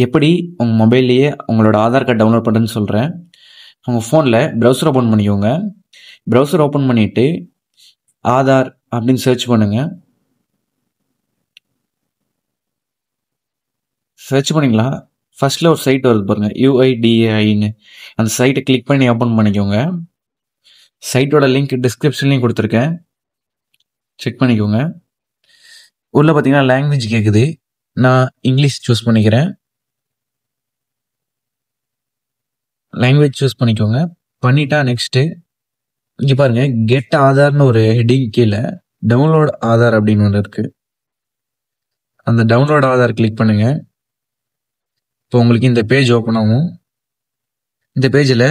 எப்படி உங்கள் மொபைல்லையே உங்களோட ஆதார் கார்டு டவுன்லோட் பண்ணுறதுன்னு சொல்கிறேன். உங்கள் ஃபோனில் ப்ரௌசர் ஓப்பன் பண்ணிக்கோங்க. ப்ரௌசர் ஓப்பன் பண்ணிவிட்டு ஆதார் அப்படின்னு சர்ச் பண்ணுங்கள். சர்ச் பண்ணிங்களா? ஃபர்ஸ்ட்டில் ஒரு சைட் வருது பாருங்கள், UIDAIன்னு. அந்த சைட்டை கிளிக் பண்ணி ஓப்பன் பண்ணிக்கோங்க. சைட்டோட லிங்க் டிஸ்கிரிப்ஷன்லேயும் கொடுத்துருக்கேன், செக் பண்ணிக்கோங்க. உள்ளே பார்த்தீங்கன்னா லாங்குவேஜ் கேட்குது. நான் இங்கிலீஷ் சூஸ் பண்ணிக்கிறேன். லாங்குவேஜ் சூஸ் பண்ணிக்கோங்க. பண்ணிட்டா நெக்ஸ்ட்டு இங்கே பாருங்கள், கெட் ஆதார்னு ஒரு ஹெட்டிங் கீழே டவுன்லோட் ஆதார் அப்படின்னு ஒன்று இருக்குது. அந்த டவுன்லோட் ஆதார் கிளிக் பண்ணுங்கள். இப்போ உங்களுக்கு இந்த பேஜ் ஓப்பன் ஆகும். இந்த பேஜில்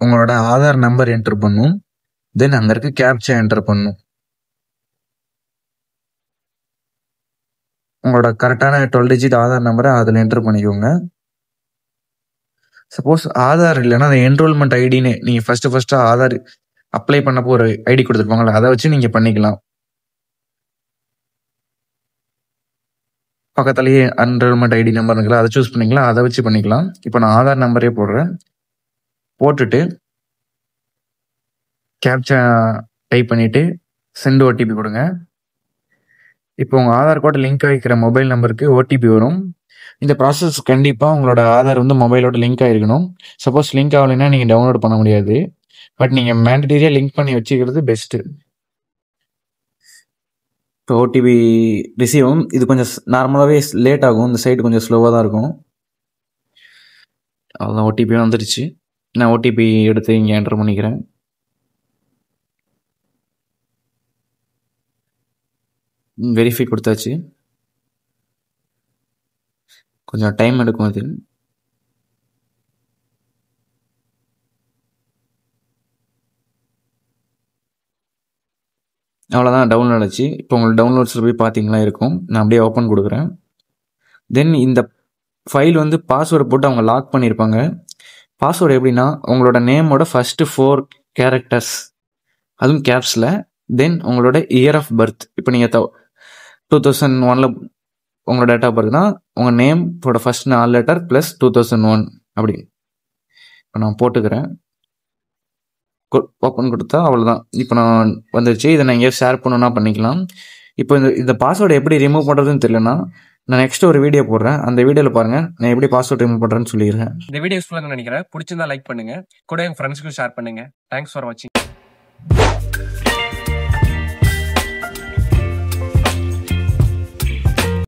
உங்களோட ஆதார் நம்பர் என்டர் பண்ணும். தென் அங்கே இருக்க கேப்சா என்டர் பண்ணும். உங்களோட கரெக்டான 12 டிஜிட் ஆதார் நம்பரை அதில் என்டர் பண்ணிக்கோங்க. சப்போஸ் ஆதார் இல்லைன்னா அந்த என்ரோல்மெண்ட் ஐடின்னு நீங்கள் ஃபஸ்ட்டு ஆதார் அப்ளை பண்ணப்போ ஒரு ஐடி கொடுத்துருப்பாங்களா, அதை வச்சு நீங்கள் பண்ணிக்கலாம். பக்கத்துலேயே என்ரோல்மெண்ட் ஐடி நம்பர் இருக்குல்ல, அதை சூஸ் பண்ணிக்கலாம், அதை வச்சு பண்ணிக்கலாம். இப்போ நான் ஆதார் நம்பரே போடுறேன். போட்டுட்டு கேப்சா டைப் பண்ணிவிட்டு சென்ட் ஓடிபி கொடுங்க. இப்போ உங்கள் ஆதார் கார்டு லிங்க் ஆகிக்கிற மொபைல் நம்பருக்கு ஓடிபி வரும். இந்த ப்ராசஸ் கண்டிப்பாக உங்களோட ஆதார் மொபைலோட லிங்க் ஆகிருக்கணும். சப்போஸ் லிங்க் ஆகலைன்னா நீங்கள் டவுன்லோட் பண்ண முடியாது. பட் நீங்கள் மேண்டட்டரியாக லிங்க் பண்ணி வச்சுக்கிறது பெஸ்ட்டு. இப்போ ஓடிபி ரிசீவ் ஆகும். இது கொஞ்சம் நார்மலாகவே லேட் ஆகும். இந்த சைடு கொஞ்சம் ஸ்லோவாக தான் இருக்கும். அவ்வளோதான், ஓடிபி வந்துடுச்சு. நான் ஓடிபி எடுத்து இங்கே என்டர் பண்ணிக்கிறேன். வெரிஃபை கொடுத்தாச்சு. கொஞ்சம் டைம் எடுக்கும் அது. அவ்வளோதான், டவுன்லோட் ஆச்சு. இப்போ உங்களுக்கு டவுன்லோட்ஸில் போய் பார்த்தீங்களா இருக்கும். நான் அப்படியே ஓப்பன் கொடுக்குறேன். தென் இந்த ஃபைல் பாஸ்வேர்டு போட்டு அவங்க லாக் பண்ணியிருப்பாங்க. பாஸ்வேர்டு எப்படின்னா உங்களோட நேமோட ஃபஸ்ட்டு 4 கேரக்டர்ஸ், அதுவும் கேப்ஸில். தென் உங்களோட இயர் ஆஃப் பர்த். இப்போ நீங்கள் 2001 உங்களோட டேட் ஆஃப் பர்த்னா உங்கள் நேமோட ஃபஸ்ட் 4 லெட்டர் ப்ளஸ் 2001 அப்படி. இப்போ நான் போட்டுக்கிறேன். ஓப்பன் கொடுத்தா அவ்வளோதான். இப்போ நான் வந்துடுச்சு. இதை நான் எங்கேயாவது ஷேர் பண்ணணுன்னா பண்ணிக்கலாம். இப்போ இந்த பாஸ்வேர்டு எப்படி ரிமூவ் பண்ணுறதுன்னு தெரியலனா நான் நெக்ஸ்ட் ஒரு வீடியோ போடுறேன். அந்த வீடியோவில் பாருங்கள் நான் எப்படி பாஸ்வேர்டு ரிமூவ் பண்ணுறேன்னு சொல்லிடுறேன். இந்த வீடியோ யூஸ்ஃபுல்லாக நினைக்கிறேன். பிடிச்சிருந்தா லைக் பண்ணுங்கள், கூட எங்கள் ஃப்ரெண்ட்ஸ்க்கும் ஷேர் பண்ணுங்கள். தேங்க்ஸ் ஃபார் வாட்சிங்.